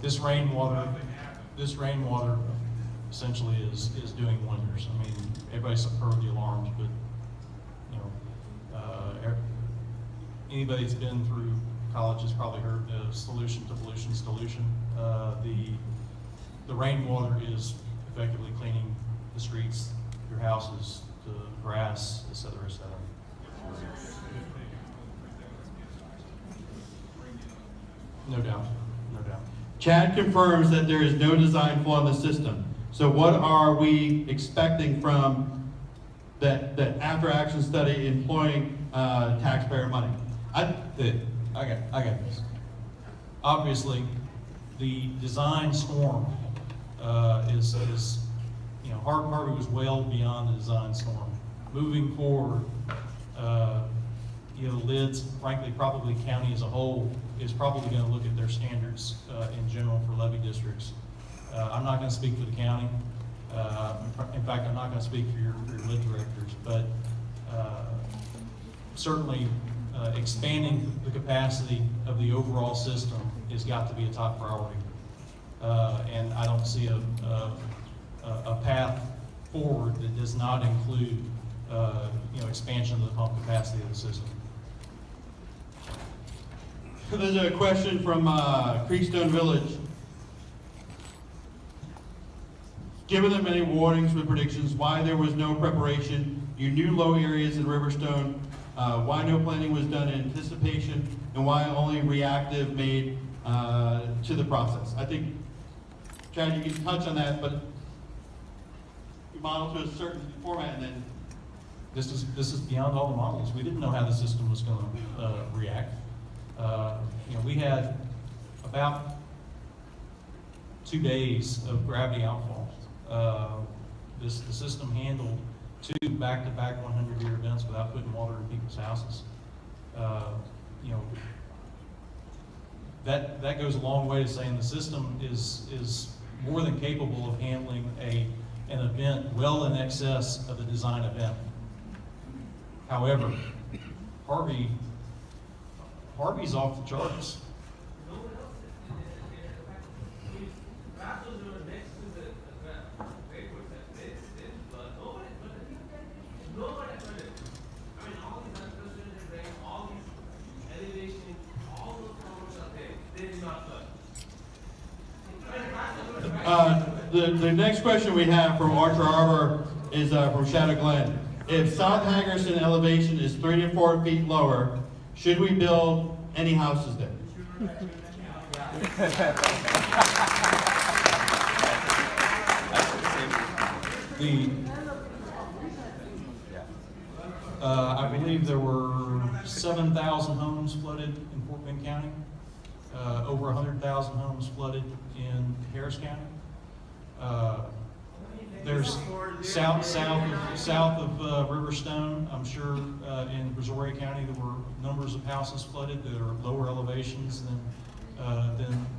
this rainwater essentially is doing wonders. I mean, everybody's heard the alarms, but you know, anybody that's been through college has probably heard the solution to pollution solution. The rainwater is effectively cleaning the streets, your houses, the grass, et cetera, et cetera. No doubt, no doubt. Chad confirms that there is no design flaw in the system. So what are we expecting from that after action study employing taxpayer money? I got this. Obviously, the design storm is you know, Harvey was well beyond the design storm. Moving forward, you know, lids, frankly, probably county as a whole is probably going to look at their standards in general for levy districts. I'm not going to speak for the county. In fact, I'm not going to speak for your lid directors, but certainly expanding the capacity of the overall system has got to be a top priority. And I don't see a path forward that does not include you know, expansion of the pump capacity of the system. There's a question from Creekstone Village. Given the many warnings with predictions, why there was no preparation? You knew low areas in Riverstone. Why no planning was done in anticipation, and why only reactive made to the process? I think, Chad, you can touch on that, but you model to a certain format, and then This is beyond all the models. We didn't know how the system was going to react. You know, we had about 2 days of gravity outfall. The system handled 2 back-to-back 100-year events without putting water in people's houses. You know, that goes a long way to saying the system is more than capable of handling an event well in excess of the design event. However, Harvey's off the charts. The next question we have from Archer Arbor is from Shadow Glen. If South Hagerson elevation is 3 to 4 feet lower, should we build any houses there? I believe there were 7,000 homes flooded in Fort Bend County, over 100,000 homes flooded in Harris County. There's south of Riverstone, I'm sure in Brazoria County there were numbers of houses flooded that are lower elevations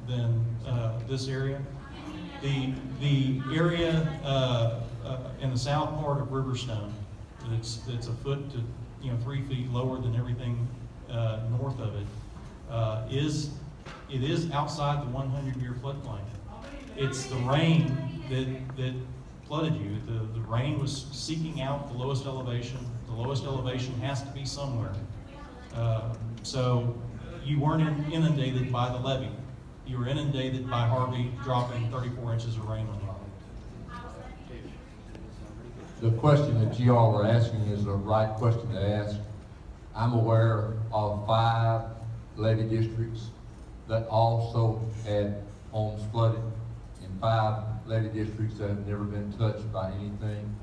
than this area. The area in the south part of Riverstone that's a foot to 3 feet lower than everything north of it is outside the 100-year floodplain. It's the rain that flooded you. The rain was seeking out the lowest elevation. The lowest elevation has to be somewhere. So you weren't inundated by the levee. You were inundated by Harvey dropping 34 inches of rain on you. The question that you all are asking is the right question to ask. I'm aware of 5 levee districts that also had homes flooded, and 5 levee districts that have never been touched by anything.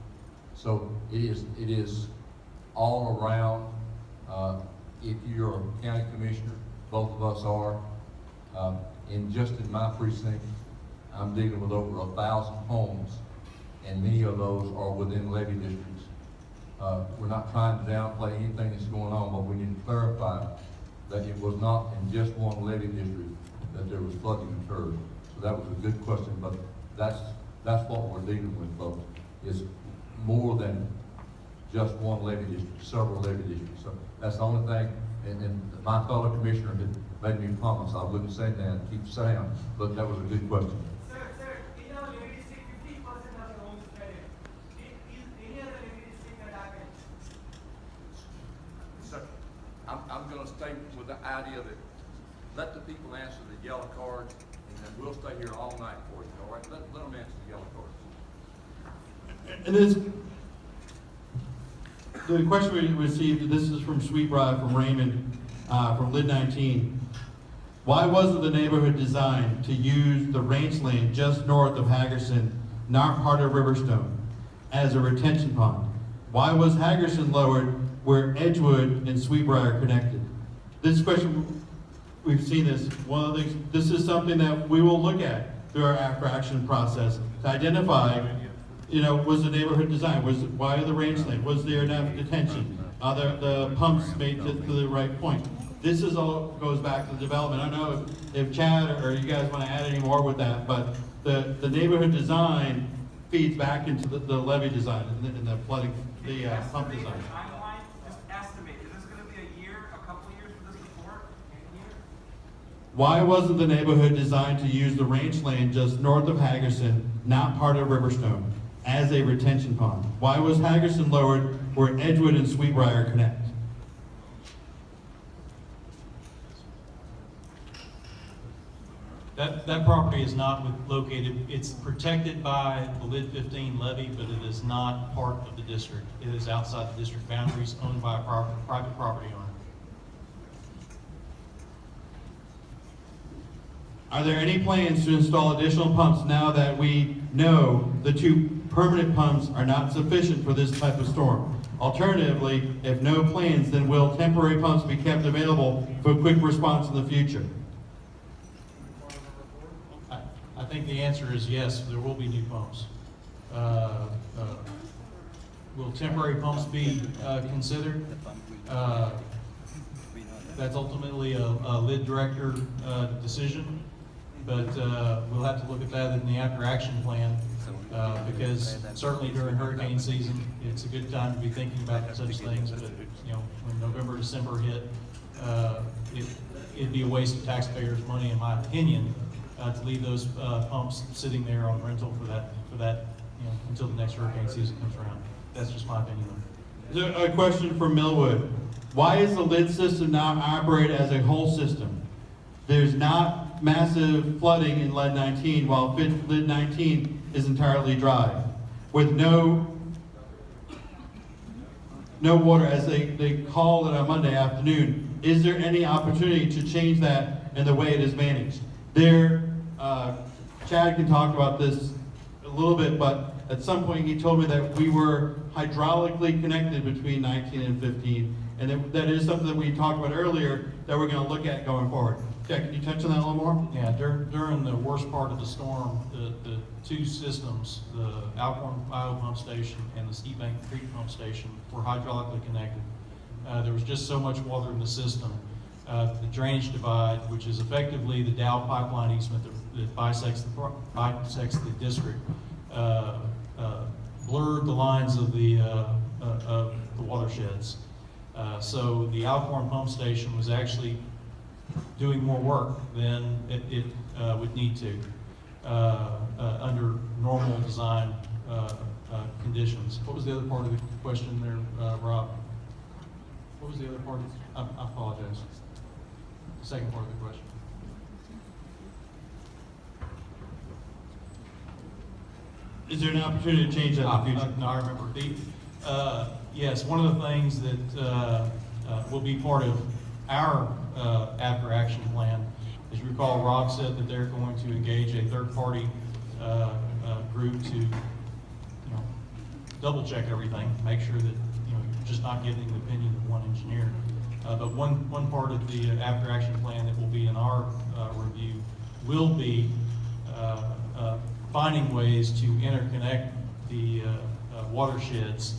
So it is all around. If you're a county commissioner, both of us are, just in my precinct, I'm dealing with over 1,000 homes, and many of those are within levee districts. We're not trying to downplay anything that's going on, but we need to clarify that it was not in just one levee district that there was flooding occurred. So that was a good question, but that's what we're dealing with, folks. Is more than just one levee district, several levee districts. So that's the only thing and my fellow commissioner had made me promise I wouldn't say that and keep saying, but that was a good question. Sir, in our levy district, 50% of the homes flooded. Is any other levy district that happened? Sir, I'm gonna stay with the idea that let the people answer the yellow cards, and then we'll stay here all night for you, all right? Let them answer the yellow cards. And this, the question we received, this is from Sweetbriar, from Raymond, from Lid 19. Why wasn't the neighborhood designed to use the range lane just north of Hagerson, not part of Riverstone, as a retention pond? Why was Hagerson lowered where Edgewood and Sweetbriar connected? This question, we've seen this, this is something that we will look at through our after action process to identify, was the neighborhood design, why the range lane, was there enough detention? Are the pumps made to the right point? This is all goes back to the development. I don't know if Chad or you guys want to add any more with that, but the neighborhood design feeds back into the levee design and the flooding, the pump design. Timeline, just estimate. Is this going to be a year, a couple of years for this report? A year? Why wasn't the neighborhood designed to use the range lane just north of Hagerson, not part of Riverstone, as a retention pond? Why was Hagerson lowered where Edgewood and Sweetbriar connect? That property is not located, it's protected by the Lid 15 levy, but it is not part of the district. It is outside the district boundaries, owned by a private property owner. Are there any plans to install additional pumps now that we know the 2 permanent pumps are not sufficient for this type of storm? Alternatively, if no plans, then will temporary pumps be kept available for quick response in the future? I think the answer is yes, there will be new pumps. Will temporary pumps be considered? That's ultimately a Lid director decision, but we'll have to look at that in the after action plan, because certainly during hurricane season, it's a good time to be thinking about such things, but when November, December hit, it'd be a waste of taxpayers' money, in my opinion, to leave those pumps sitting there on rental for that until the next hurricane season comes around. That's just my opinion. A question from Millwood. Why is the Lid system not operated as a whole system? There's not massive flooding in Lid 19, while Lid 19 is entirely dry, with no water, as they call it on Monday afternoon. Is there any opportunity to change that in the way it is managed? Chad can talk about this a little bit, but at some point he told me that we were hydraulically connected between 19 and 15, and that is something that we talked about earlier that we're going to look at going forward. Chad, can you touch on that a little more? Yeah, during the worst part of the storm, the 2 systems, the Alcorn Bio pump station and the Steep Bank Creek pump station, were hydraulically connected. There was just so much water in the system. The drainage divide, which is effectively the Dow pipeline easement that bisects the district, blurred the lines of the watersheds. So the Alcorn pump station was actually doing more work than it would need to under normal design conditions. What was the other part of the question there, Rob? What was the other part? I apologize. The second part of the question. Is there an opportunity to change that in the future? No, I remember. Yes, one of the things that will be part of our after action plan, as you recall, Rob said that they're going to engage a third-party group to double check everything, make sure that you're just not giving the opinion of one engineer. But one part of the after action plan that will be in our review will be finding ways to interconnect the watersheds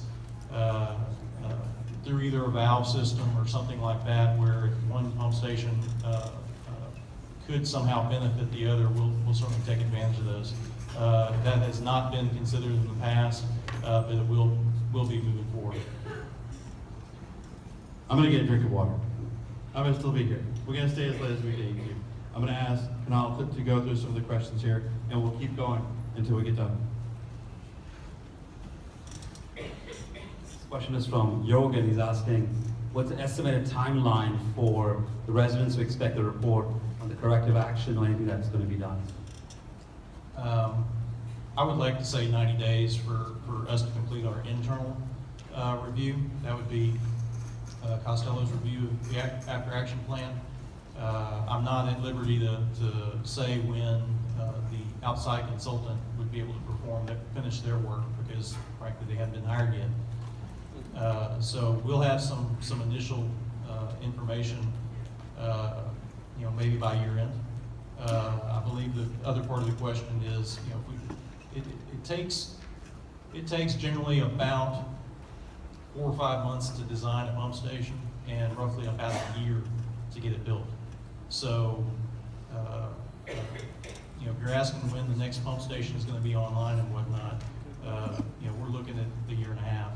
through either a valve system or something like that, where if one pump station could somehow benefit the other, we'll certainly take advantage of those. That has not been considered in the past, but it will be moving forward. I'm going to get a drink of water. I'm gonna still be here. We're gonna stay as late as we can. I'm gonna ask Kanal to go through some of the questions here, and we'll keep going until we get done. This question is from Yogan. He's asking, what's the estimated timeline for the residents who expect a report on the corrective action or anything that's going to be done? I would like to say 90 days for us to complete our internal review. That would be Costello's review of the after action plan. I'm not at liberty to say when the outside consultant would be able to finish their work, because frankly they haven't been hired yet. So we'll have some initial information, maybe by year end. I believe the other part of the question is, it takes generally about 4 or 5 months to design a pump station, and roughly about a year to get it built. So, if you're asking when the next pump station is going to be online and whatnot, we're looking at a year and a half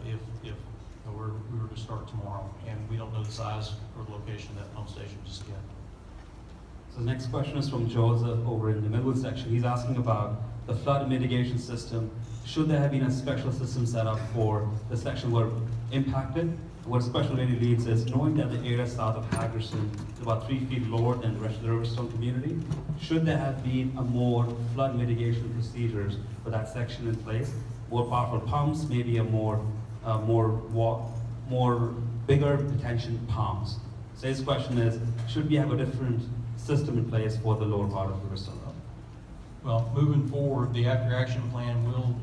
if we were to start tomorrow, and we don't know the size or location of that pump station just yet. So the next question is from Joseph over in the middle section. He's asking about the flood mitigation system. Should there have been a special system set up for the section where impacted? What special really leads is knowing that the area south of Hagerson is about 3 feet lower than the rest of the Riverstone community. Should there have been a more flood mitigation procedures for that section in place? More powerful pumps, maybe a more bigger detention pumps. So his question is, should we have a different system in place for the lower part of Riverstone? Well, moving forward, the after action plan will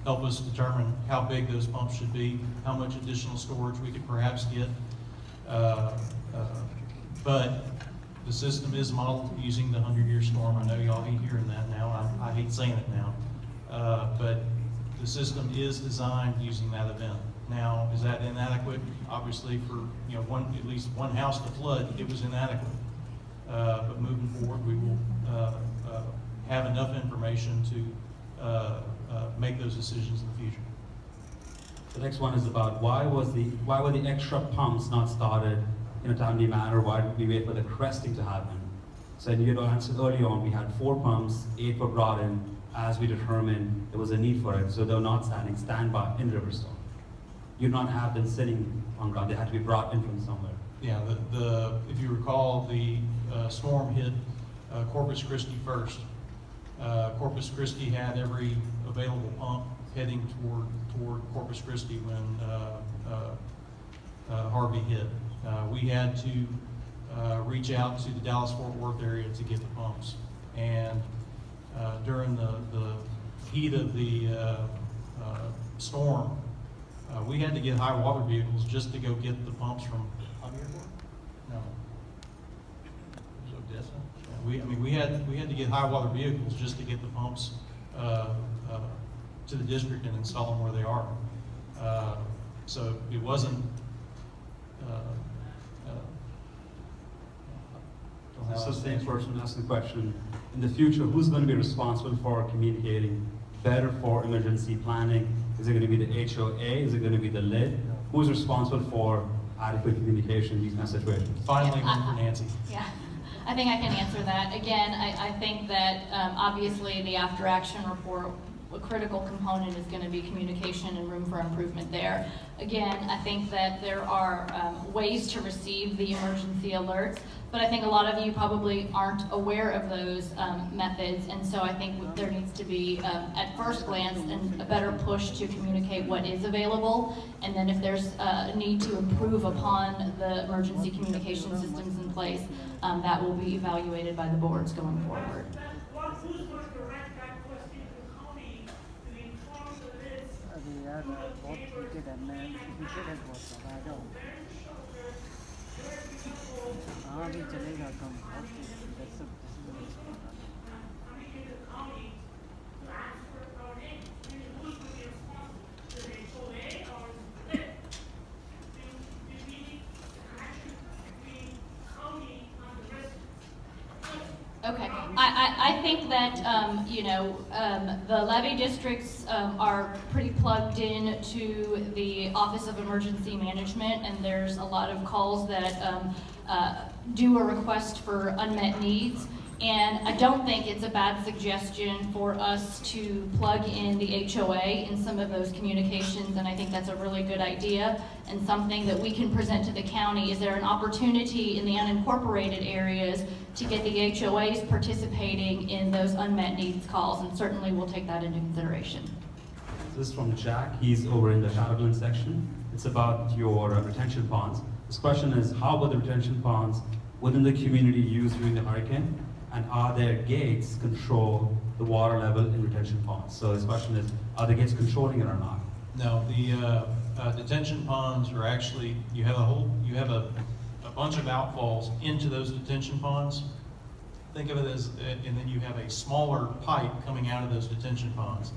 help us determine how big those pumps should be, how much additional storage we could perhaps get. But the system is modeled using the 100-year storm. I know y'all hate hearing that now. I hate saying it now. But the system is designed using that event. Now, is that inadequate? Obviously, for at least one house to flood, it was inadequate. But moving forward, we will have enough information to make those decisions in the future. The next one is about why were the extra pumps not started in a timely manner? Why did we wait for the cresting to happen? So you answered earlier on, we had 4 pumps, 8 were brought in as we determined there was a need for it. So they're not standby in Riverstone. You not have them sitting on ground. They had to be brought in from somewhere. Yeah, if you recall, the storm hit Corpus Christi first. Corpus Christi had every available pump heading toward Corpus Christi when Harvey hit. We had to reach out to the Dallas-Fort Worth area to get the pumps. And during the heat of the storm, we had to get high water vehicles just to go get the pumps from Harvey Airport? No. It was Odessa? Yeah, we had to get high water vehicles just to get the pumps to the district and install them where they are. So it wasn't. This is the same person asking the question. In the future, who's going to be responsible for communicating better for emergency planning? Is it going to be the HOA? Is it going to be the LID? Who's responsible for adequate communication in these kind of situations? Finally, one for Nancy. Yeah, I think I can answer that. Again, I think that obviously the after action report, a critical component is going to be communication and room for improvement there. Again, I think that there are ways to receive the emergency alerts, but I think a lot of you probably aren't aware of those methods, and so I think there needs to be, at first glance, a better push to communicate what is available, and then if there's a need to improve upon the emergency communication systems in place, that will be evaluated by the boards going forward. Who's going to direct that question to the county to inform the list to the neighbors, Okay, I think that, the levee districts are pretty plugged in to the Office of Emergency Management, and there's a lot of calls that do a request for unmet needs. And I don't think it's a bad suggestion for us to plug in the HOA in some of those communications, and I think that's a really good idea and something that we can present to the county. Is there an opportunity in the unincorporated areas to get the HOAs participating in those unmet needs calls? And certainly we'll take that into consideration. This is from Jack. He's over in the Shadowland section. It's about your retention ponds. This question is, how were the retention ponds within the community used during the hurricane? And are there gates control the water level in retention ponds? So his question is, are the gates controlling it or not? No, the detention ponds are actually, you have a bunch of outfalls into those detention ponds. Think of it as, and then you have a smaller pipe coming out of those detention ponds.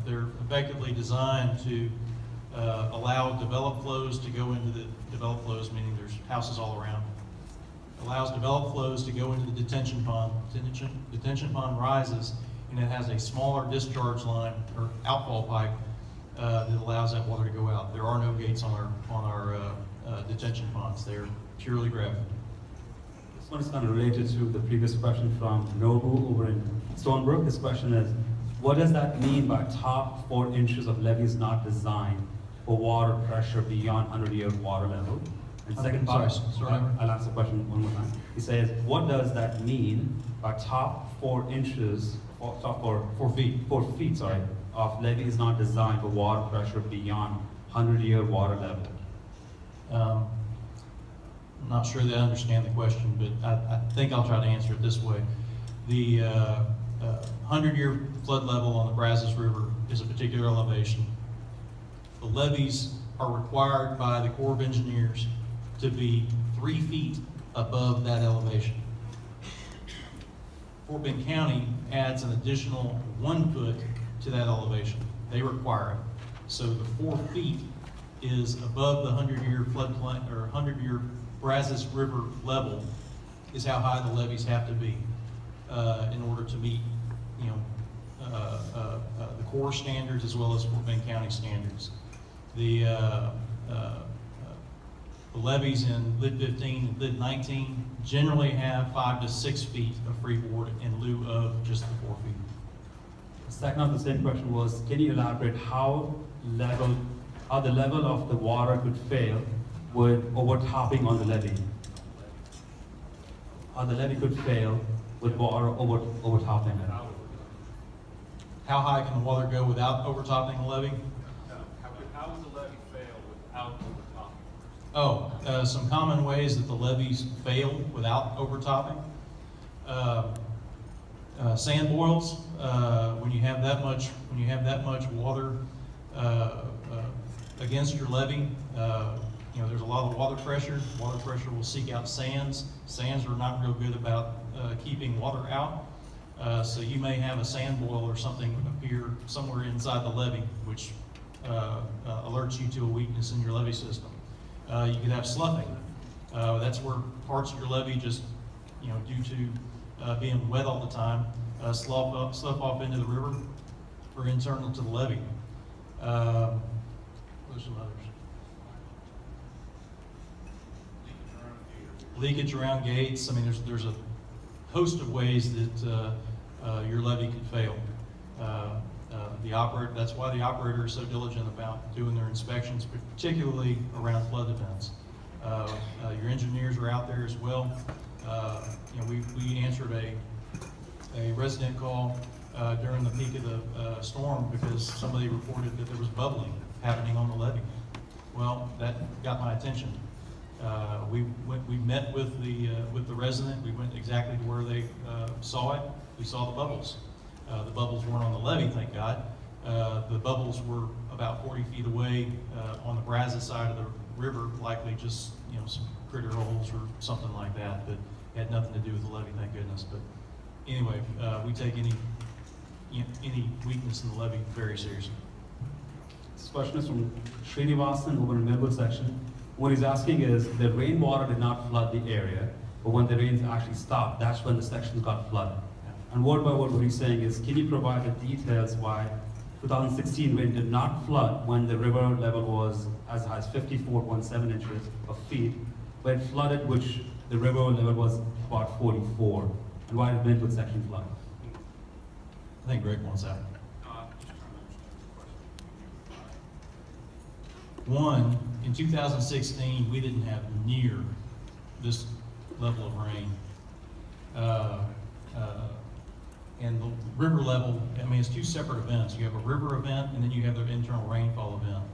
They're effectively designed to allow developed flows to go into the developed flows, meaning there's houses all around. Allows developed flows to go into the detention pond. Detention pond rises, and it has a smaller discharge line or outfall pipe that allows that water to go out. There are no gates on our detention ponds. They are purely gravity. This one is kind of related to the previous question from Nobu over in Stonebrook. His question is, what does that mean by top 4 inches of levees not designed for water pressure beyond 100-year water level? And second part, I'll ask the question one more time. He says, what does that mean by top 4 inches, or top 4 feet, sorry, of levees not designed for water pressure beyond 100-year water level? I'm not sure that I understand the question, but I think I'll try to answer it this way. The 100-year flood level on the Brazos River is a particular elevation. The levees are required by the Corps of Engineers to be 3 feet above that elevation. Fort Bend County adds an additional 1 foot to that elevation. They require it. So the 4 feet is above the 100-year floodplain or 100-year Brazos River level is how high the levees have to be in order to meet, the Corps standards as well as Fort Bend County standards. The levees in Lid 15 and Lid 19 generally have 5 to 6 feet of freeboard in lieu of just the 4 feet. The second of the same question was, can you elaborate how the level of the water could fail with overtopping on the levee? How the levee could fail with water overtopping it? How high can the water go without overtopping the levee? How would the levee fail without overtopping? Some common ways that the levees fail without overtopping. Sand boils, when you have that much water against your levee, there's a lot of water pressure. Water pressure will seek out sands. Sands are not real good about keeping water out. So you may have a sand boil or something appear somewhere inside the levee, which alerts you to a weakness in your levee system. You could have sloughing. That's where parts of your levee just, due to being wet all the time, slough off into the river or internal to the levee. There's some others. Leakage around gates. I mean, there's a host of ways that your levee could fail. That's why the operator is so diligent about doing their inspections, particularly around flood events. Your engineers are out there as well. We answered a resident call during the peak of the storm because somebody reported that there was bubbling happening on the levee. Well, that got my attention. We met with the resident. We went exactly to where they saw it. We saw the bubbles. The bubbles weren't on the levee, thank God. The bubbles were about 40 feet away on the Brazos side of the river, likely just some critter holes or something like that, but had nothing to do with the levee, thank goodness. But anyway, we take any weakness in the levee very seriously. This question is from Srinivasan over in Millwood section. What he's asking is, the rainwater did not flood the area. but when the rains actually stopped, that's when the sections got flooded. And word by word, what he's saying is, can you provide the details why 2016 rain did not flood when the river level was as high as 54.7 inches of feet, but it flooded, which the river level was about 44, and why did Brentwood section flood? I think Greg wants that. One, in 2016, we didn't have near this level of rain. And the river level, I mean, it's two separate events. You have a river event, and then you have the internal rainfall event.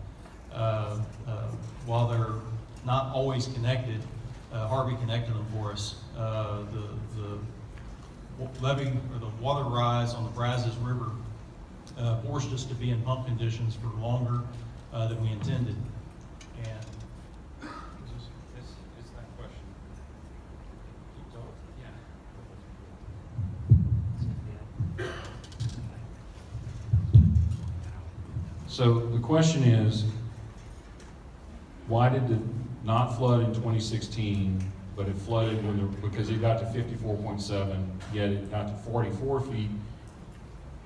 While they're not always connected, Harvey connected them for us. The levee, or the water rise on the Brazos River forced us to be in pump conditions for longer than we intended. And It's that question. Keep going. So the question is, why did it not flood in 2016, but it flooded because it got to 54.7, yet it got to 44 feet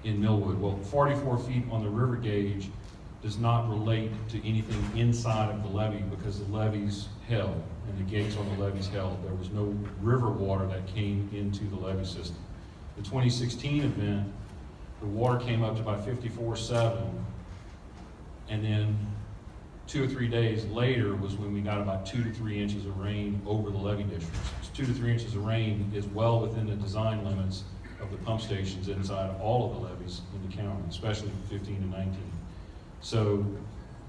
in Millwood? Well, 44 feet on the river gauge does not relate to anything inside of the levee because the levee's held and the gates on the levee's held. There was no river water that came into the levee system. The 2016 event, the water came up to about 54.7, and then 2 or 3 days later was when we got about 2 to 3 inches of rain over the levee districts. 2 to 3 inches of rain is well within the design limits of the pump stations inside all of the levees in the county, especially from 15 to 19. So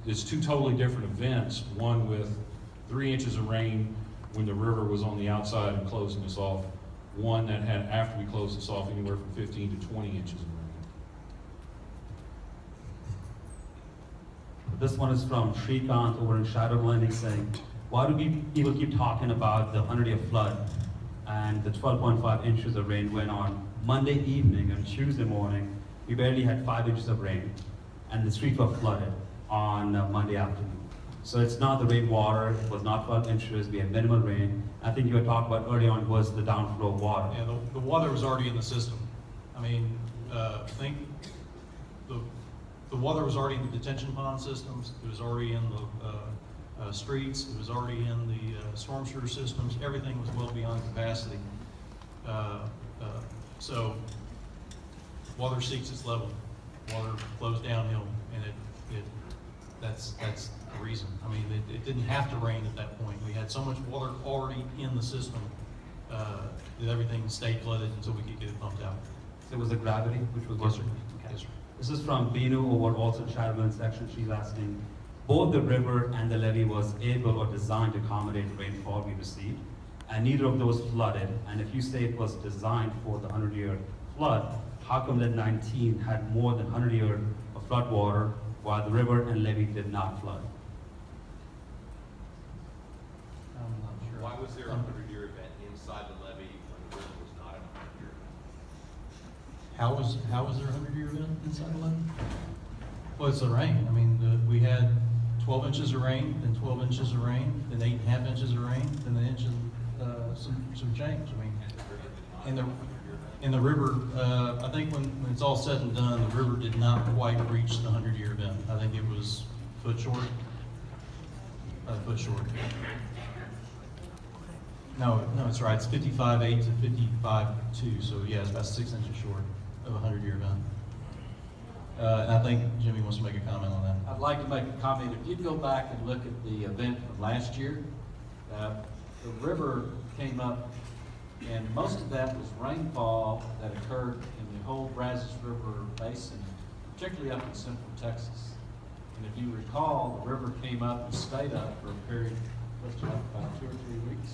it's two totally different events, one with 3 inches of rain when the river was on the outside and closing us off, one that had, after we closed us off, anywhere from 15 to 20 inches of rain. This one is from Shrikant over in Shadow Landing saying, why do people keep talking about the 100-year flood and the 12.5 inches of rain when on Monday evening and Tuesday morning, we barely had 5 inches of rain and the streets were flooded on Monday afternoon. So it's not the rainwater, it was not 12 inches, we had minimal rain. I think you were talking about early on was the downflow of water. yeah, the water was already in the system. I mean, think the water was already in the detention pond systems. It was already in the streets. It was already in the storm sewer systems. Everything was well beyond capacity. So water seeks its level. Water flows downhill, and that's the reason. I mean, it didn't have to rain at that point. We had so much water already in the system that everything stayed flooded until we could get it pumped out. So it was the gravity which was Yes, sir. working? Okay. Yes, sir. This is from Binu over also Shadowland section. She's asking, both the river and the levee was able or designed to accommodate rainfall we received, and neither of those flooded. And if you say it was designed for the 100-year flood, how come that 19 had more than 100 years of flood water while the river and levee did not flood? I'm not sure. Why was there a 100-year event inside the levee when the river was not a 100-year event? How was there a 100-year event inside the levee? Well, it's the rain. I mean, we had 12 inches of rain, then 12 inches of rain, then 8.5 inches of rain, then an inch and some change. I mean, in the river, I think when it's all said and done, the river did not quite reach the 100-year event. I think it was a foot short. A foot short. No, it's right. It's 55.8 to 55.2. So yeah, it's about 6 inches short of a 100-year event. And I think Jimmy wants to make a comment on that. I'd like to make a comment. If you go back and look at the event of last year, the river came up, and most of that was rainfall that occurred in the whole Brazos River basin, particularly up in central Texas. And if you recall, the river came up and stayed up for a period, about 2 or 3 weeks.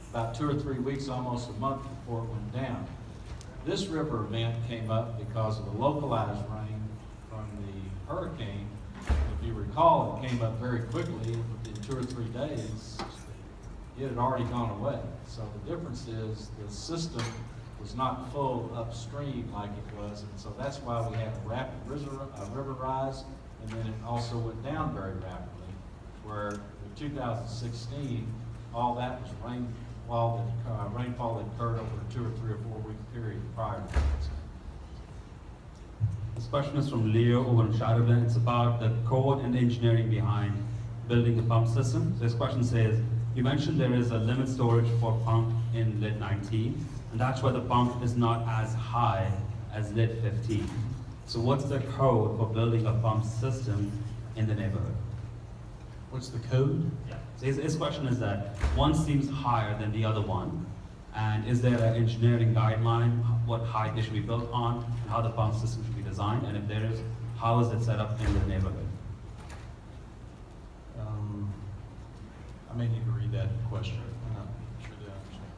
About 2 or 3 weeks, almost a month before it went down. This river event came up because of the localized rain from the hurricane. If you recall, it came up very quickly. Within 2 or 3 days, it had already gone away. So the difference is the system was not full upstream like it was, and so that's why we had a rapid river rise, and then it also went down very rapidly, where in 2016, all that was rainfall that occurred over a 2 or 3 or 4 week period prior to that. This question is from Leo over in Shadowland. It's about the code and engineering behind building the pump system. So this question says, you mentioned there is a limit storage for pump in lid 19, and that's why the pump is not as high as lid 15. So what's the code for building a pump system in the neighborhood? What's the code? Yeah. So his question is that one seems higher than the other one, and is there an engineering guideline, what height they should be built on, and how the pump system should be designed, and if there is, how is it set up in the neighborhood? I may need to read that question. I'm not sure that I understand.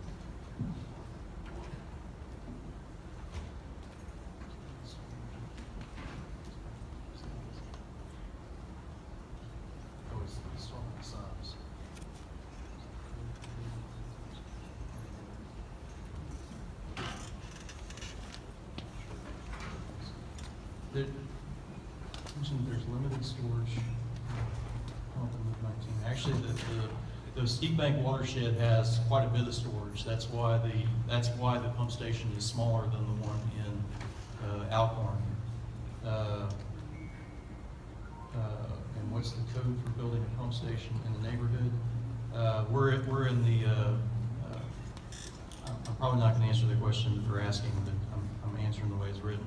Oh, it's on the size. There's limited storage. Pump in the 19. Actually, the Steep Bank watershed has quite a bit of storage. That's why the pump station is smaller than the one in Alcorn. And what's the code for building a pump station in the neighborhood? We're in the. I'm probably not going to answer the question that they're asking, but I'm answering the way it's written.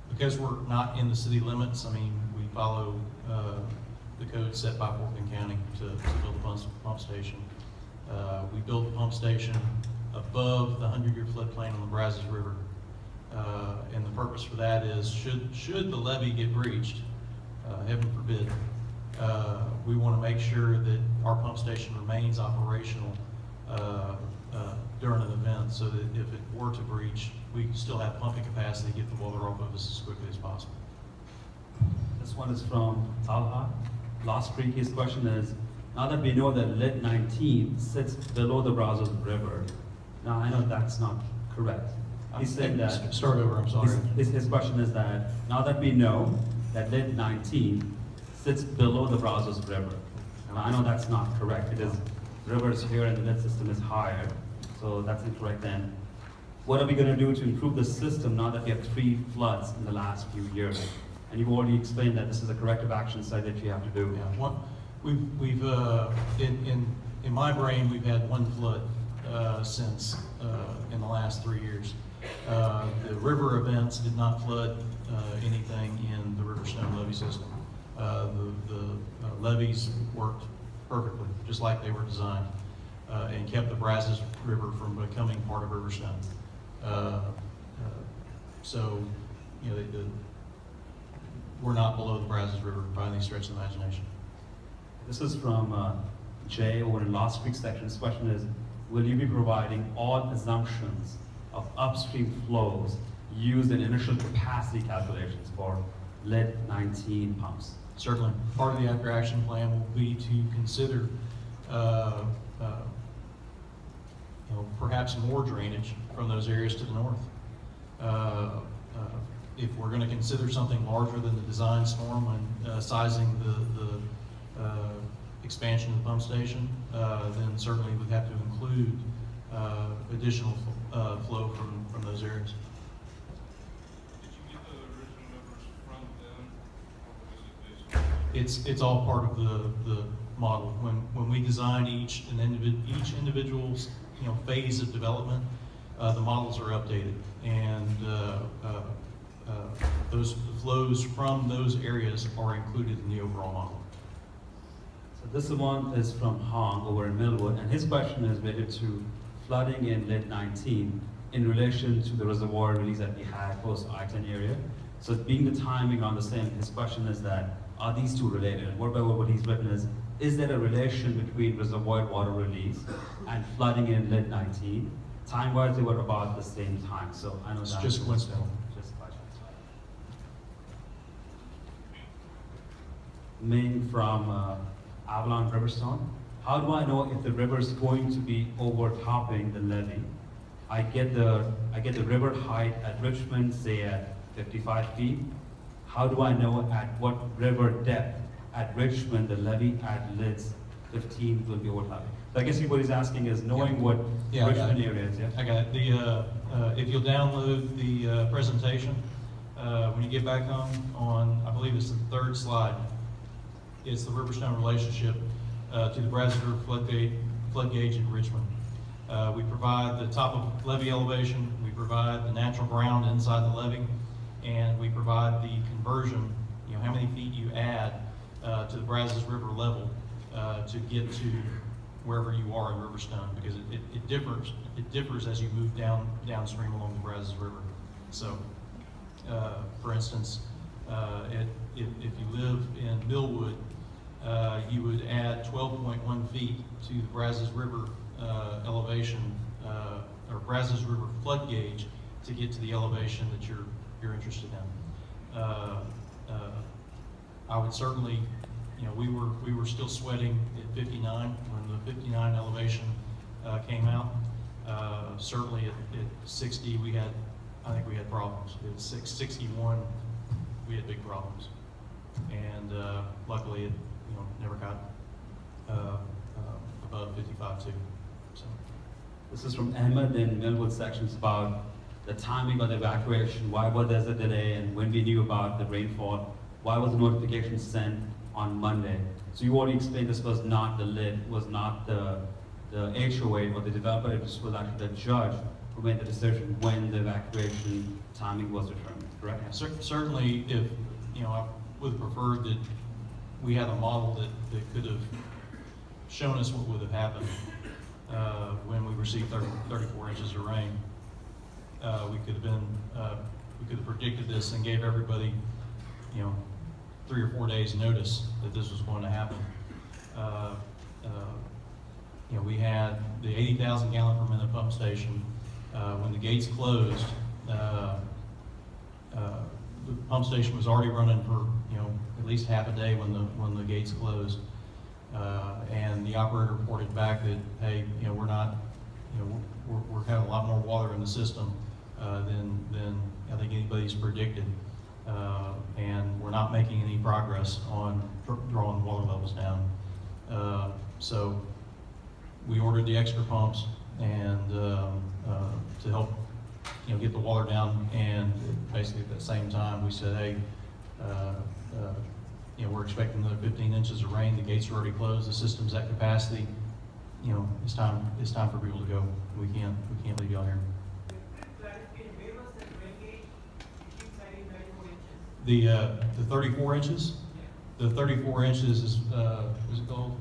Because we're not in the city limits, I mean, we follow the code set by Portland County to build a pump station. We built the pump station above the 100-year floodplain on the Brazos River. And the purpose for that is, should the levee get breached, heaven forbid, we want to make sure that our pump station remains operational during an event, so that if it were to breach, we still have pumping capacity to get the water off of us as quickly as possible. This one is from Talha. Lost Creek, his question is, now that we know that lid 19 sits below the Brazos River, now I know that's not correct. He said that. Start over, I'm sorry. His question is that, now that we know that lid 19 sits below the Brazos River, now I know that's not correct. It is, the river is here and the lid system is higher, so that's incorrect then. What are we going to do to improve the system now that we have 3 floods in the last few years? And you've already explained that this is a corrective action site that you have to do. Yeah, we've in my brain, we've had 1 flood since in the last 3 years. The river events did not flood anything in the Riverstone levee system. The levees worked perfectly, just like they were designed, and kept the Brazos River from becoming part of Riverstone. So, you know, we're not below the Brazos River by any stretch of the imagination. This is from Jay over in Lost Creek section. His question is, will you be providing all assumptions of upstream flows used in initial capacity calculations for lid 19 pumps? Certainly. Part of the after action plan will be to consider perhaps more drainage from those areas to the north. If we're going to consider something larger than the design storm when sizing the expansion of the pump station, then certainly we'd have to include additional flow from those areas. Did you get the original numbers from them, or was it based on? It's all part of the model. When we design each individual's phase of development, the models are updated, and those flows from those areas are included in the overall model. So this one is from Hong over in Millwood, and his question is related to flooding in lid 19 in relation to the reservoir release that we had post I-10 area. So being the timing on the same, his question is that, are these two related? And what he's written is there a relation between reservoir water release and flooding in lid 19? Time-wise, they were about the same time, so I know It's that's just coincidental. Just by chance. Ming from Avalon Riverstone. How do I know if the river is going to be overtopping the levee? I get the river height at Richmond, say at 55 feet. How do I know at what river depth at Richmond the levee at lids 15th will be overlapping. So I guess what he's asking is knowing what Yeah, I got Richmond it. area is, yeah? I got it. If you'll download the presentation, when you get back on, I believe it's the third slide, it's the Riverstone relationship to the Brazos River flood gauge in Richmond. We provide the top of levee elevation, we provide the natural ground inside the levee, and we provide the conversion, how many feet you add to the Brazos River level to get to wherever you are in Riverstone, because it differs as you move downstream along the Brazos River. So, for instance, if you live in Millwood, you would add 12.1 feet to the Brazos River elevation, or Brazos River flood gauge, to get to the elevation that you're interested in. I would certainly, we were still sweating at 59 when the 59 elevation came out. Certainly at 60, I think we had problems. At 61, we had big problems, and luckily it never got above 55 too. So. This is from Ahmed in Millwood sections about the timing of the evacuation. Why was there a delay, and when we knew about the rainfall, why was the notification sent on Monday? So you already explained this was not the LIT, was not the HOA or the developer, it was actually the judge who made the decision when the evacuation timing was determined, correct? Yeah, certainly, if I would have preferred that we had a model that could have shown us what would have happened when we received 34 inches of rain. We could have predicted this and gave everybody, 3 or 4 days notice that this was going to happen. We had the 80,000 gallon per minute pump station. When the gates closed, the pump station was already running for at least half a day when the gates closed, and the operator reported back that, hey, we're not, we're having a lot more water in the system than I think anybody's predicted, and we're not making any progress on drawing water levels down. So we ordered the extra pumps and to help get the water down, and basically at the same time we said, hey, we're expecting another 15 inches of rain. The gates are already closed. The system's at capacity. It's time for people to go. We can't leave y'all here. Clarification, where was the rain gauge? You keep citing 34 inches. The 34 inches. Yeah. The 34 inches is it called?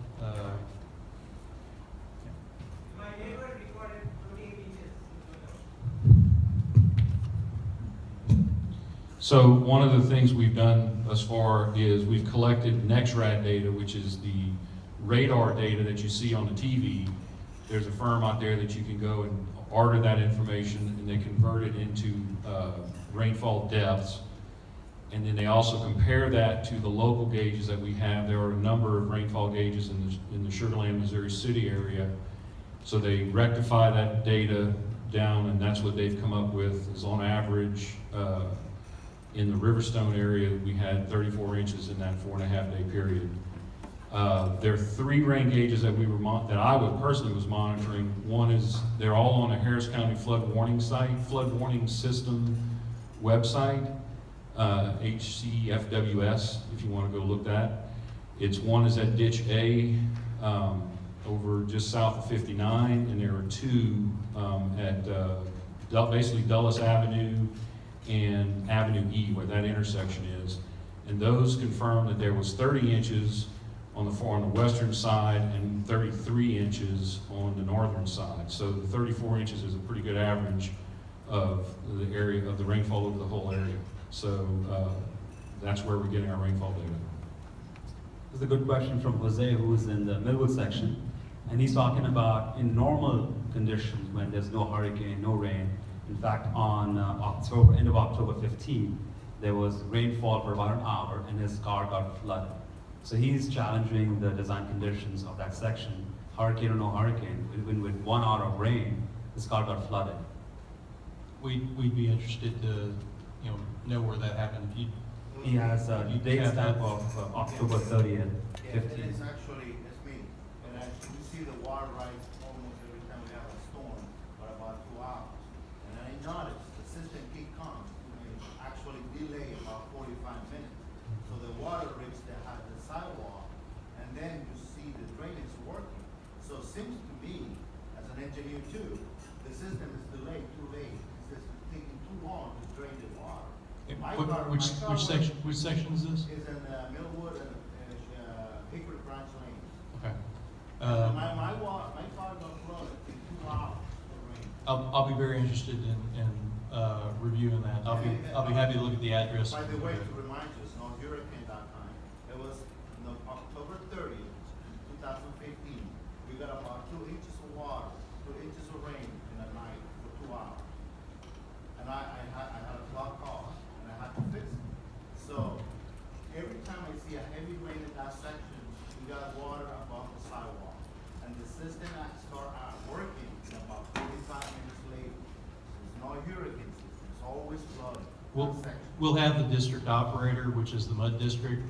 My neighbor recorded 28 inches. So one of the things we've done thus far is we've collected NexRad data, which is the radar data that you see on the TV. There's a firm out there that you can go and order that information, and they convert it into rainfall depths. And then they also compare that to the local gauges that we have. There are a number of rainfall gauges in the Sugar Land, Missouri City area. So they rectify that data down, and that's what they've come up with, is on average, in the Riverstone area, we had 34 inches in that 4.5 day period. There are 3 rain gauges that that I personally was monitoring. One is, they're all on a Harris County flood warning system website, HCFWS, if you want to go look that. One is at Ditch A, over just south of 59, and there are 2 at basically Dulles Avenue and Avenue E, where that intersection is. And those confirm that there was 30 inches on the western side and 33 inches on the northern side. So the 34 inches is a pretty good average of the area of the rainfall over the whole area. So that's where we're getting our rainfall data. This is a good question from Jose, who's in the Millwood section, and he's talking about in normal conditions when there's no hurricane, no rain. In fact, on end of October 15, there was rainfall for about an hour, and his car got flooded. So he's challenging the design conditions of that section. Hurricane or no hurricane, even with 1 hour of rain, his car got flooded. We'd be interested to know where that happened. He has a date stamp of October 30th, 15. It's actually, it's me. see the water rise almost every time we have a storm, for about 2 hours. And I noticed the system peak comes, and actually delay about 45 minutes. So the water reaches the sidewalk, and then you see the drainage working. So it seems to me, as an engineer too, the system is delayed too late. It's just taking too long to drain the water. Which section is this? Is in Millwood and Hickory Branch Lane. Okay. My car got flooded in 2 hours of rain. I'll be very interested in reviewing that. I'll be happy to look at the address. By the way, to remind you, it's not hurricane.com. It was October 30th, 2015. We got about 2 inches of water, 2 inches of rain in a night for 2 hours. And I had a clogged car, and I had to fix it. So every time I see a heavy rain in that section, we got water above the sidewalk. And the system start working in about 45 minutes later. It's not a hurricane system, it's always flooded. We'll have the district operator, which is the mud district,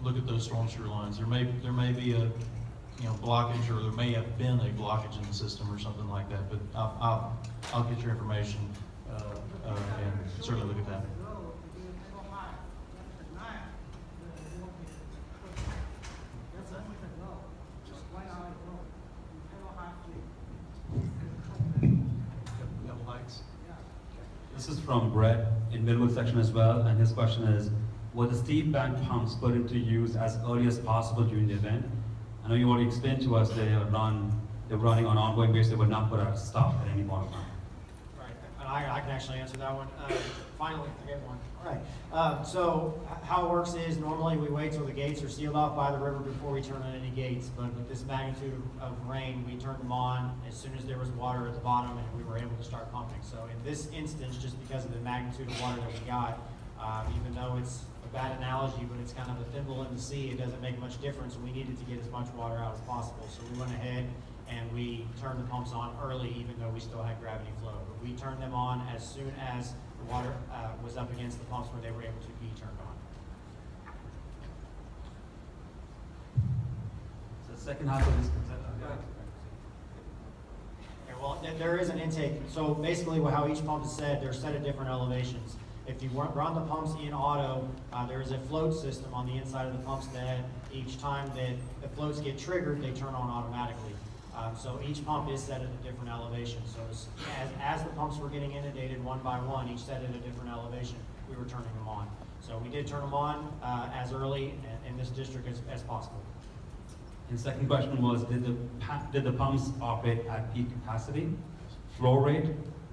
look at those storm sewer lines. There may be a blockage, or there may have been a blockage in the system or something like that. But I'll get your information and certainly look at that. This is from Brett in Millwood section as well, and his question is, were the steep bank pumps put into use as early as possible during the event? I know you already explained to us they're running on an ongoing basis, they were not put at stop at any point in time. Right, and I can actually answer that one. Finally, I get one. All right, so how it works is normally we wait till the gates are sealed off by the river before we turn on any gates, but with this magnitude of rain, we turned them on as soon as there was water at the bottom and we were able to start pumping. So in this instance, just because of the magnitude of water that we got, even though it's a bad analogy, but it's kind of a thimble in the sea, it doesn't make much difference. We needed to get as much water out as possible. So we went ahead and we turned the pumps on early, even though we still had gravity flow. But we turned them on as soon as the water was up against the pumps where they were able to be turned on. So the second half of this. Okay, well, there is an intake. So basically, how each pump is set, they're set at different elevations. If you run the pumps in auto, there is a float system on the inside of the pumps that each time that the floats get triggered, they turn on automatically. So each pump is set at a different elevation. So as the pumps were getting inundated one by one, each set at a different elevation, we were turning them on. So we did turn them on as early in this district as possible. And second question was, did the pumps operate at peak capacity, flow rate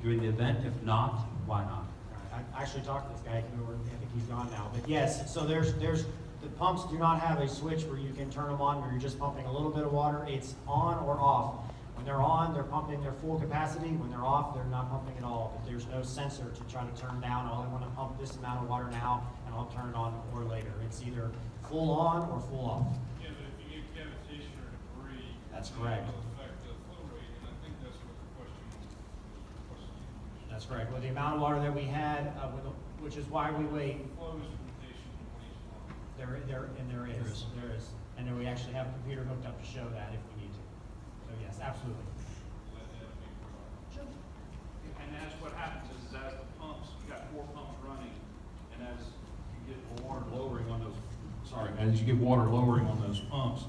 during the event? If not, why not? I actually talked to this guy. I think he's gone now. But yes, so the pumps do not have a switch where you can turn them on where you're just pumping a little bit of water. It's on or off. When they're on, they're pumping their full capacity. When they're off, they're not pumping at all. But there's no sensor to try to turn down. Oh, I want to pump this amount of water now, and I'll turn it on or later. It's either full on or full off. Yeah, but if you get cavitation or debris. That's correct. It'll affect the flow rate, and I think that's what the question was. That's correct. Well, the amount of water that we had, which is why we wait. Flow instrumentation on each line. There is. And then we actually have a computer hooked up to show that if we need to. So yes, absolutely. Let that be part. And that's what happens is as the pumps, you got 4 pumps running, and as you get Water lowering on those, as you get water lowering on those pumps,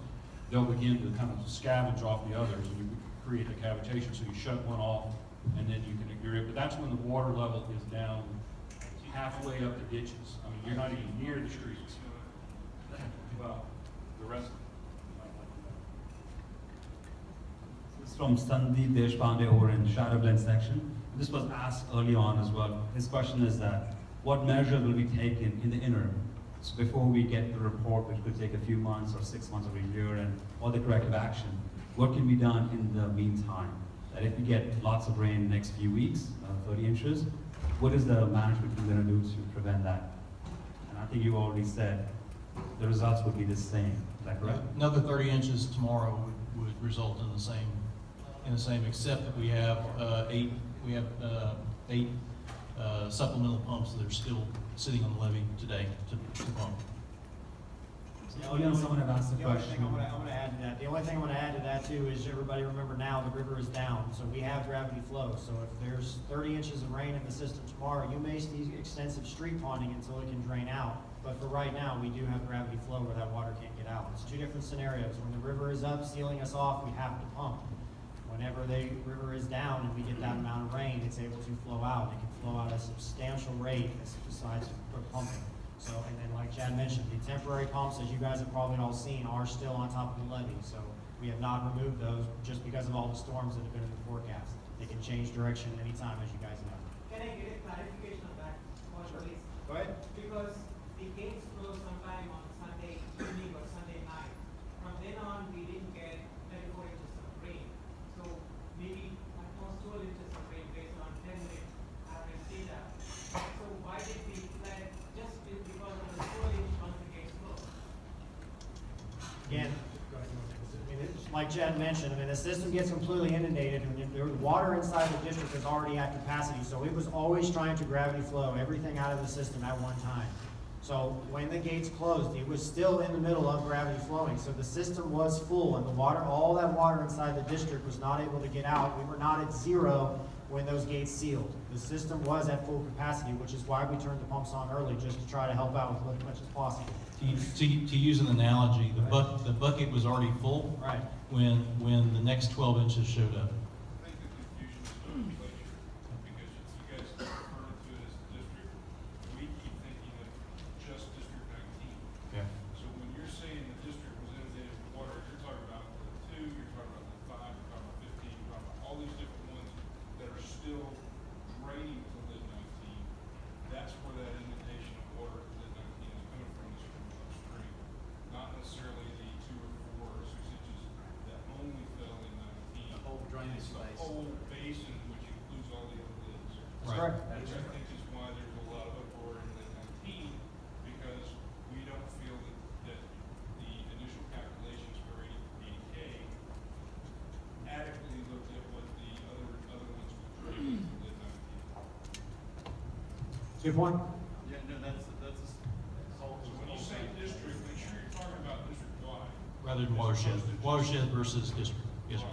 they'll begin to kind of scavenge off the others, and you create a cavitation, so you shut one off, and then you can ignore it. But that's when the water level is down halfway up the ditches. I mean, you're not even near the streets. Well, the rest. This is from Sandeep Deshpande over in Shadowglen section. This was asked early on as well. His question is that, what measures will be taken in the interim? So before we get the report, which could take a few months or 6 months or a year, and all the corrective action, what can be done in the meantime? That if we get lots of rain next few weeks, 30 inches, what is the management team going to do to prevent that? And I think you already said the results would be the same. Is that correct? Another 30 inches tomorrow would result in the same, except that we have eight supplemental pumps that are still sitting on the levee today to pump. Earlier, someone had asked a The only thing question. I'm gonna add to that, the only thing I'm gonna add to that too is everybody remember now the river is down, so we have gravity flow. So if there's 30 inches of rain in the system tomorrow, you may see extensive street ponding until it can drain out. But for right now, we do have gravity flow where that water can't get out. It's two different scenarios. When the river is up, sealing us off, we have to pump. Whenever the river is down and we get that amount of rain, it's able to flow out. It can flow out at a substantial rate besides for pumping. So, and then like Chad mentioned, the temporary pumps, as you guys have probably all seen, are still on top of the levee. So we have not removed those just because of all the storms that have been in the forecast. They can change direction anytime, as you guys know. Can I get a clarification on that, please? Go ahead. Because the gates close sometime on Sunday evening or Sunday night. From then on, we didn't get 34 inches of rain. So maybe at most 12 inches of rain based on 10-minute average data. So why did we flood just because of the 12-inch once the gates closed? Again, I mean, like Chad mentioned, I mean, the system gets completely inundated, and the water inside the district is already at capacity, so it was always trying to gravity flow everything out of the system at one time. So when the gates closed, it was still in the middle of gravity flowing, so the system was full, and the water, all that water inside the district was not able to get out. We were not at zero when those gates sealed. The system was at full capacity, which is why we turned the pumps on early, just to try to help out with as much as possible. To use an analogy, the bucket was already full Right. when the next 12 inches showed up. I think the confusion is nomenclature, because you guys keep referring to it as the district. We keep thinking of just District 19. Okay. So when you're saying the district was inundated with water, you're talking about the 2, you're talking about the 5, you're talking about 15, you're talking about all these different ones that are still draining to lid 19. That's where that inundation of water to lid 19 is coming from, is from upstream. Not necessarily the 2 or 4 or 6 inches that only fell in 19. The whole drainage It's the basin. whole basin, which includes all the other lids. That's Right. correct. Which I think is why there's a lot of uproar in lid 19, because we don't feel that the initial calculations for 80K adequately looked at what the other ones would drain into lid 19. Good point. Yeah, no, that's So when you say district, make sure you're talking about district-wide. Rather than watershed, watershed versus district. Yes, sir.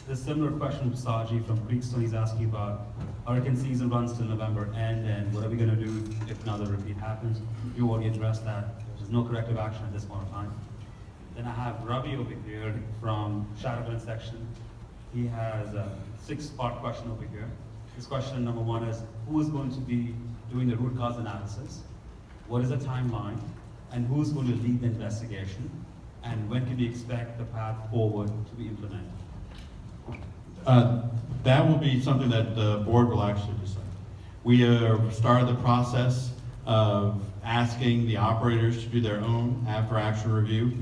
The similar question to Saji from Creekstone. He's asking about hurricane season runs till November end, and what are we going to do if another repeat happens? You already addressed that. There's no corrective action at this point in time. Then I have Ravi over here from Shadowburn section. He has a 6-part question over here. His question number 1 is, who is going to be doing the root cause analysis? What is the timeline? And who's going to lead the investigation? And when can we expect the path forward to be implemented? That will be something that the board will actually decide. We started the process of asking the operators to do their own after-action review.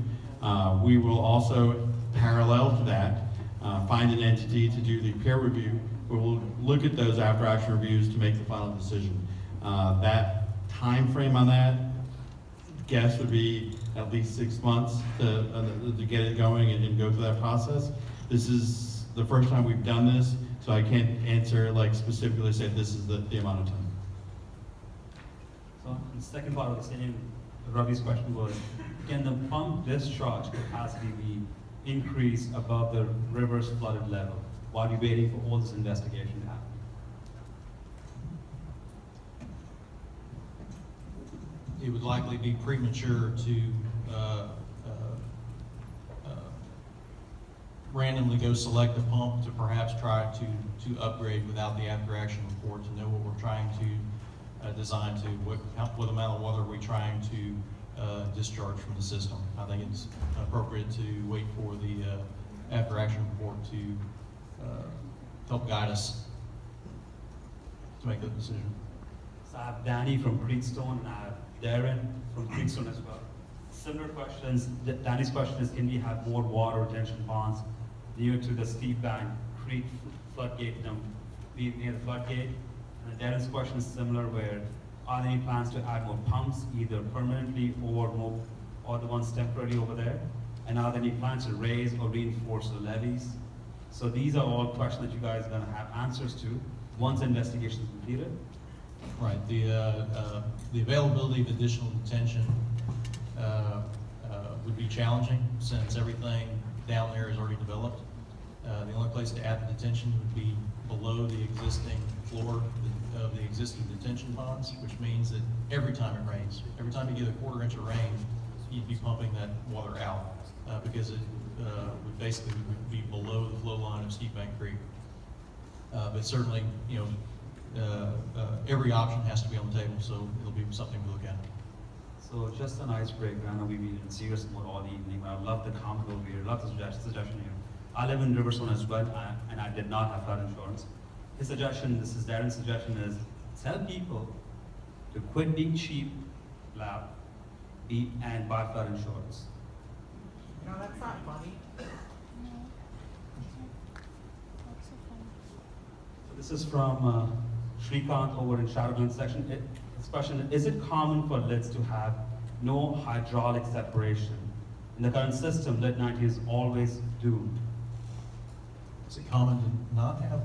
We will also, parallel to that, find an entity to do the peer review. We will look at those after-action reviews to make the final decision. That time frame on that, guess would be at least 6 months to get it going and go through that process. This is the first time we've done this, so I can't answer, like, specifically say this is the amount of time. So the second part of the same, Ravi's question was, can the pump discharge capacity be increased above the river's flooded level while you're waiting for all this investigation to happen? It would likely be premature to randomly go select a pump to perhaps try to upgrade without the after-action report, to know what we're trying to design to, what amount of water we're trying to discharge from the system. I think it's appropriate to wait for the after-action report to help guide us to make that decision. So I have Danny from Creekstone and I have Darren from Creekstone as well. Similar questions. Danny's question is, can we have more water retention ponds near to the steep bank creek floodgate, near the floodgate? And Darren's question is similar, where are there any plans to add more pumps, either permanently or the ones temporary over there? And are there any plans to raise or reinforce the levees? So these are all questions that you guys are going to have answers to once the investigation is completed. Right, the availability of additional detention would be challenging since everything down there is already developed. The only place to add the detention would be below the existing floor of the existing detention ponds, which means that every time it rains, every time you get a quarter inch of rain, you'd be pumping that water out because it would basically would be below the flow line of Steep Bank Creek. But certainly, every option has to be on the table, so it'll be something to look at. So just an icebreaker, I know we've been in serious mode all evening, but I love the comment over here, love the suggestion here. I live in Riverstone as well, and I did not have flood insurance. His suggestion, this is Darren's suggestion, is tell people to quit being cheap, loud, and buy flood insurance. No, that's not funny. So this is from Shrikant over in Shadowlands section. His question is it common for lids to have no hydraulic separation? In the current system, lid 90 is always doomed. Is it common to not have?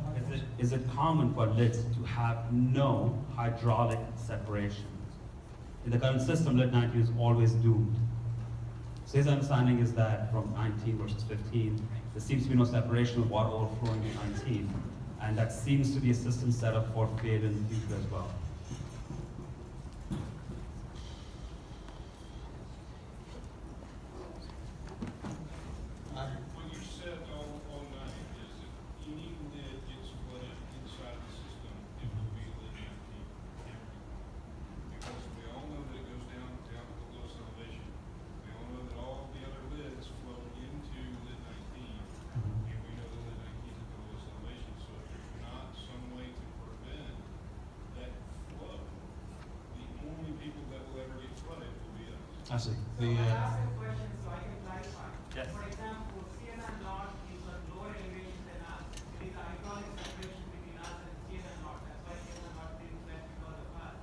Is it common for lids to have no hydraulic separation? In the current system, lid 90 is always doomed. So his understanding is that from 19 versus 15, there seems to be no separation of water overflowing in 19. And that seems to be a system set up for failure in the future as well. What you said all night is that any lid gets flooded inside the system, it will be lid 19 everywhere. Because we all know that it goes down to the lowest elevation. We all know that all the other lids flow into lid 19, and we know that lid 19 is at the lowest elevation. So if there's not some way to prevent that flow, the only people that will ever get flooded will be us. I see. So I asked a question so I can clarify. Yes. For example, Sienna North is at lower elevation than us. There is a hydraulic separation between us and Sienna North. That's why Sienna North is less because of us.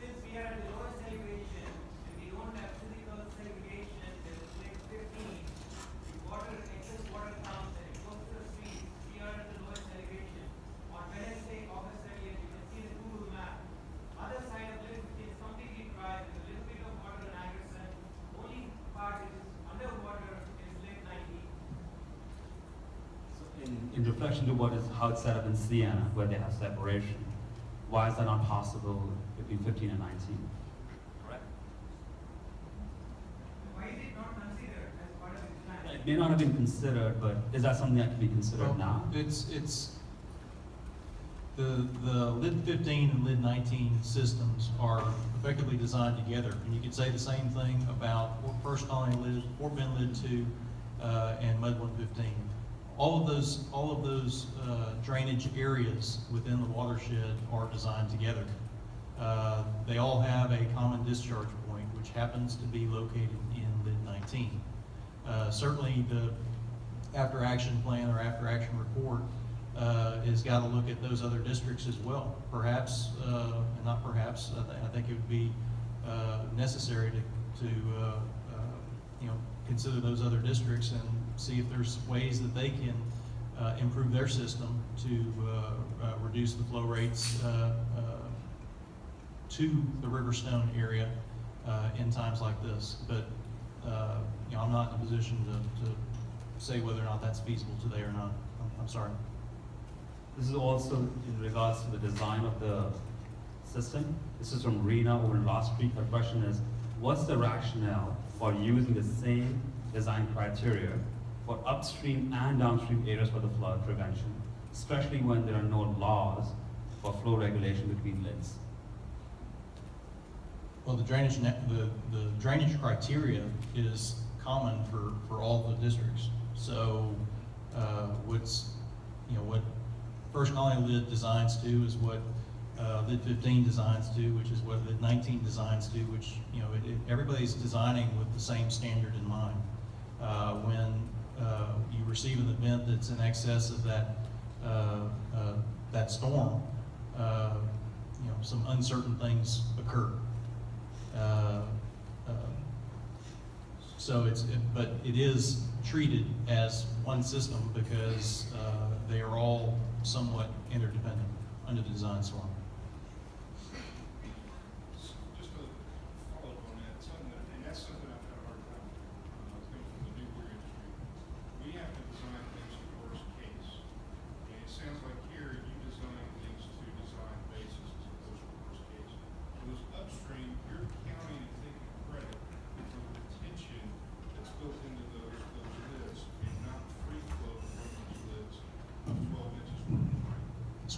Since we are at the lowest elevation and we don't have physical segregation, there is like 15. The water, excess water comes and it goes to the streets. We are at the lowest elevation. On Wednesday, August 30th, you can see the Google map. Other side of Lake is completely dry. There's a little bit of water in Anderson. Only part is underwater is Lake 90. So in reflection to how it's set up in Sienna, where they have separation, why is that not possible between 15 and 19? Correct. Why is it not considered as part of the plan? It may not have been considered, but is that something that can be considered Well, now? It's the lid 15 and lid 19 systems are effectively designed together. And you could say the same thing about First Colony Lid, Fort Bend Lid 2, and Mud 115. All of those drainage areas within the watershed are designed together. They all have a common discharge point, which happens to be located in lid 19. Certainly the after action plan or after action report has got to look at those other districts as well. Perhaps, and not perhaps, I think it would be necessary to consider those other districts and see if there's ways that they can improve their system to reduce the flow rates to the Riverstone area in times like this. But I'm not in a position to say whether or not that's feasible today or not. I'm sorry. This is also in regards to the design of the system. This is from Rena over in Lost Creek. Her question is, what's the rationale for using the same design criteria for upstream and downstream areas for the flood prevention, especially when there are no laws for flow regulation between lids? Well, the drainage criteria is common for all the districts. So what First Colony Lid designs to is what Lid 15 designs to, which is what Lid 19 designs to, which everybody's designing with the same standard in mind. When you receive an event that's in excess of that storm, some uncertain things occur. But it is treated as one system because they are all somewhat interdependent under the design form.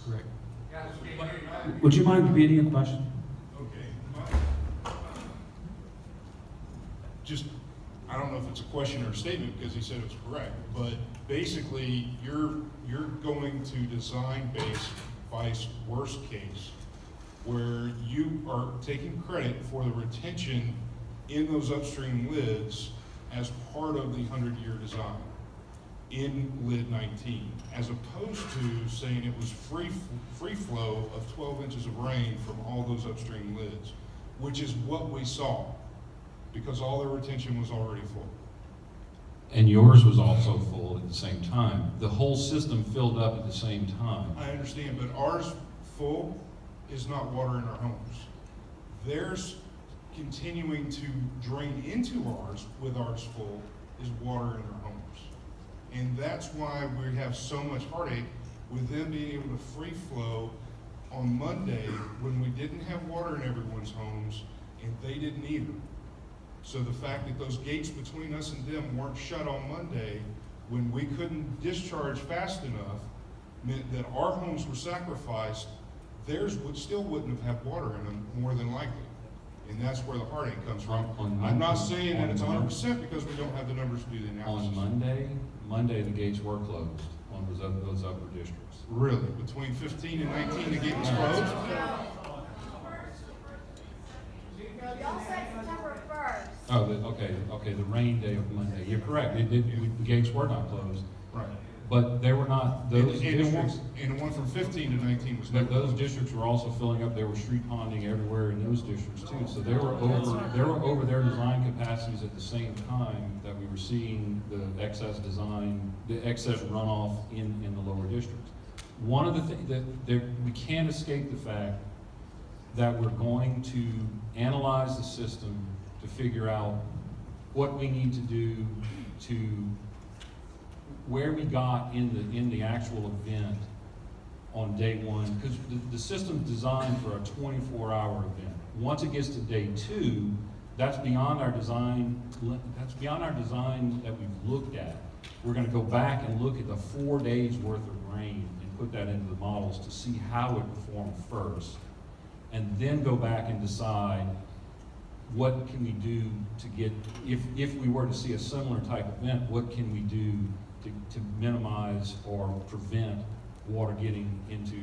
correct. Would you mind repeating the question? Okay. Just, I don't know if it's a question or a statement because he said it was correct, but basically you're going to design base vice worst case where you are taking credit for the retention in those upstream lids as part of the 100-year design in lid 19, as opposed to saying it was free flow of 12 inches of rain from all those upstream lids, which is what we saw, because all the retention was already full. And yours was also full at the same time. The whole system filled up at the same time. I understand, but ours full is not water in our homes. Theirs continuing to drain into ours with ours full is water in our homes. And that's why we have so much heartache with them being able to free flow on Monday when we didn't have water in everyone's homes and they didn't either. So the fact that those gates between us and them weren't shut on Monday when we couldn't discharge fast enough meant that our homes were sacrificed. Theirs still wouldn't have had water in them, more than likely. And that's where the heartache comes from. I'm not saying that it's 100% because we don't have the numbers to do the analysis. On Monday the gates were closed on those upper districts. Really? Between 15 and 19, the gate was closed? Y'all said September 1st. Oh, okay, the rain day of Monday. You're correct. The gates were not closed. Right. But they were not, those districts, And the one from 15 to 19 was but never those closed. districts were also filling up. There were street ponding everywhere in those districts too. So they were over their design capacities at the same time that we were seeing the excess runoff in the lower districts. One of the things that we can't escape the fact that we're going to analyze the system to figure out what we need to do to where we got in the actual event on day one, because the system's designed for a 24-hour event. Once it gets to day two, that's beyond our design. That's beyond our design that we've looked at. We're going to go back and look at the 4 days worth of rain and put that into the models to see how it performed first, and then go back and decide what can we do to get, if we were to see a similar type event, what can we do to minimize or prevent water getting into,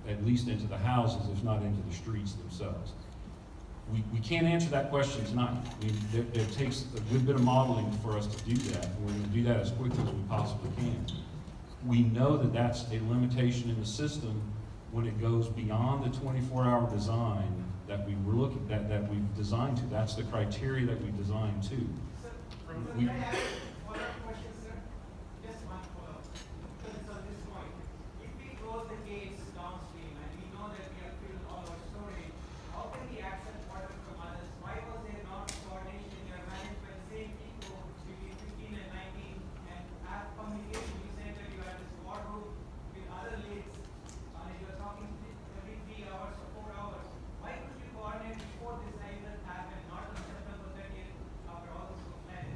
at least into the houses, if not into the streets themselves. We can't answer that question tonight. I mean, it takes a good bit of modeling for us to do that, and we're going to do that as quickly as we possibly can. We know that that's a limitation in the system when it goes beyond the 24-hour design that we were looking at, that we've designed to. That's the criteria that we designed to. We, Can I ask a follow-up question, sir? Just one follow-up. So at this point, if we close the gates downstream and we know that we have filled all our storage, how can we access water from others? Why was there not coordination in your managed by the same people between 15 and 19? And as communication, you said that you had this war room with other leads, and you were talking every 3 hours or 4 hours. Why couldn't you coordinate before this event happened, not on September 30th after all this was planned?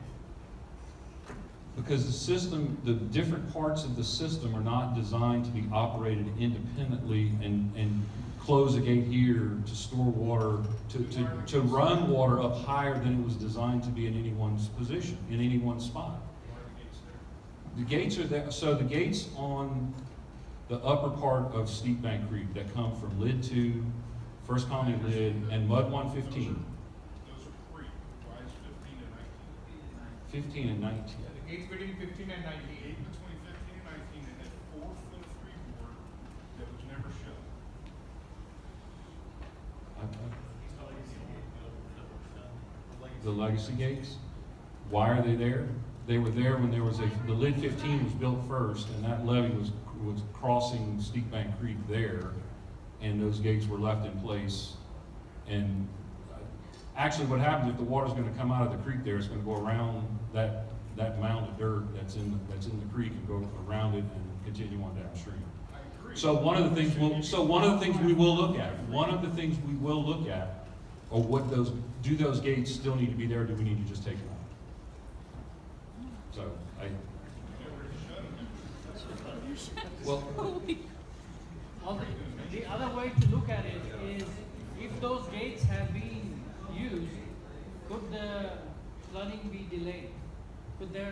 because the system, the different parts of the system are not designed to be operated independently and close a gate here to store water, to run water up higher than it was designed to be in anyone's position, in any one spot. The gates are there, so the gates on the upper part of Steep Bank Creek that come from Lid 2, First Colony Lid, and Mud 115. Those are free. Why is 15 and 19? 15 and 19. The gates between 15 and 19. The gate between 15 and 19, they had 4 foot of freeboard that was never shut. The legacy gates, why are they there? They were there when there was the Lid 15 was built first, and that levee was crossing Steep Bank Creek there, and those gates were left in place. And actually what happens if the water's gonna come out of the creek there, it's gonna go around that mound of dirt that's in the creek and go around it and continue on downstream. So one of the things we will look at, are what do those gates still need to be there, or do we need to just take them out? So well, Well, the other way to look at it is, if those gates have been used, could the flooding be delayed? Could the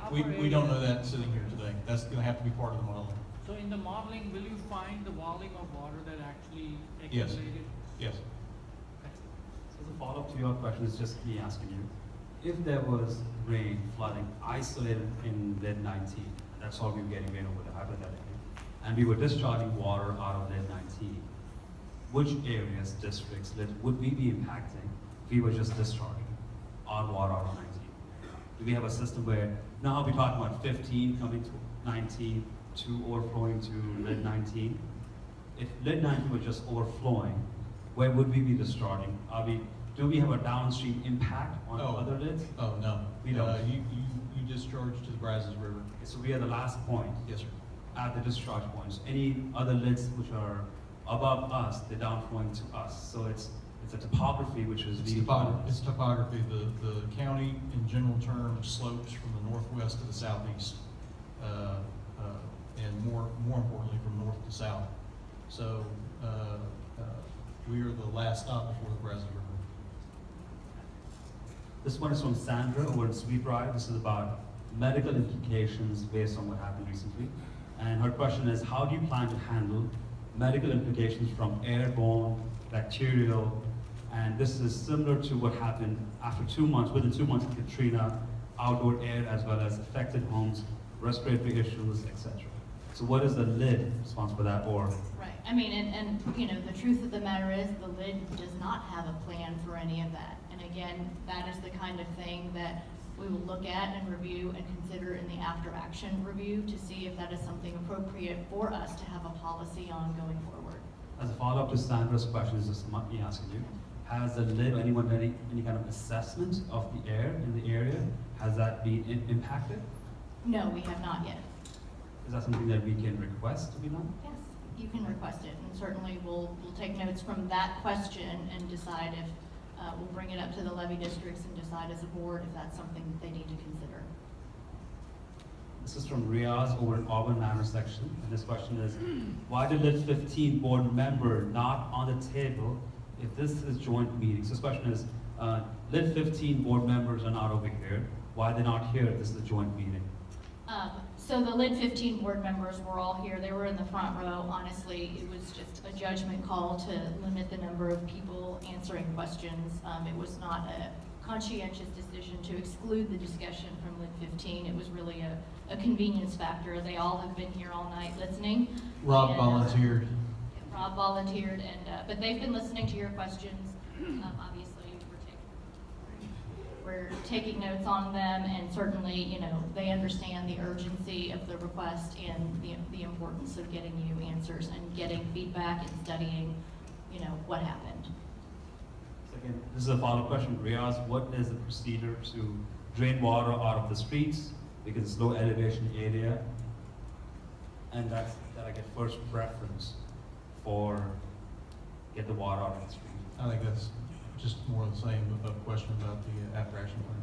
upper We don't area- know that sitting here today. That's gonna have to be part of the modeling. So in the modeling, will you find the volume of water that actually Yes. accumulated? Yes. So as a follow-up to your question, is just me asking you, if there was rain, flooding, isolated in lead 19, that's all we were getting rain over the hypothetically, and we were discharging water out of lead 19, which areas, districts, would we be impacting if we were just discharging our water out of 19? Do we have a system where, now we're talking about 15 coming to 19, to overflowing to lead 19? If lead 19 was just overflowing, where would we be discharging? Do we have a downstream impact on other lids? Oh, no. We don't. You discharge to the Brazos River. Okay, so we are the last point. Yes, sir. At the discharge points. Any other lids which are above us, they're downflowing to us. So it's a topography which is It's really topography. It's topography. The county, in general terms, slopes from the northwest to the southeast, and more importantly, from north to south. So we are the last stop before the Brazos River. This one is from Sandra over in Sweet Ride. This is about medical implications based on what happened recently. And her question is, how do you plan to handle medical implications from airborne, bacterial, and this is similar to what happened after 2 months, within 2 months of Katrina, outdoor air as well as affected homes, respiratory issues, etc. So what is the lid response for that, or? Right, I mean, and you know, the truth of the matter is, the lid does not have a plan for any of that. And again, that is the kind of thing that we will look at and review and consider in the after-action review to see if that is something appropriate for us to have a policy on going forward. As a follow-up to Sandra's question, is just me asking you, has the lid, anyone done any kind of assessment of the air in the area? Has that been impacted? No, we have not yet. Is that something that we can request to be done? Yes, you can request it, and certainly we'll take notes from that question and decide if, we'll bring it up to the levy districts and decide as a board if that's something that they need to consider. This is from Riaz over in Auburn Manor section, and this question is, why did Lid 15 board member not on the table if this is joint meetings? This question is, Lid 15 board members are not over here. Why are they not here if this is a joint meeting? So the Lid 15 board members were all here. They were in the front row. Honestly, it was just a judgment call to limit the number of people answering questions. It was not a conscientious decision to exclude the discussion from Lid 15. It was really a convenience factor. They all have been here all night listening. Rob And, volunteered. Rob volunteered, and but they've been listening to your questions. Obviously, we're taking notes on them, and certainly, you know, they understand the urgency of the request and the importance of getting you answers and getting feedback and studying, you know, what happened. So again, this is a follow-up question. Riaz, what is the procedure to drain water out of the streets? Because it's low elevation area, and that I get first preference for get the water out of the street. I think that's just more of the same of question about the after-action plan.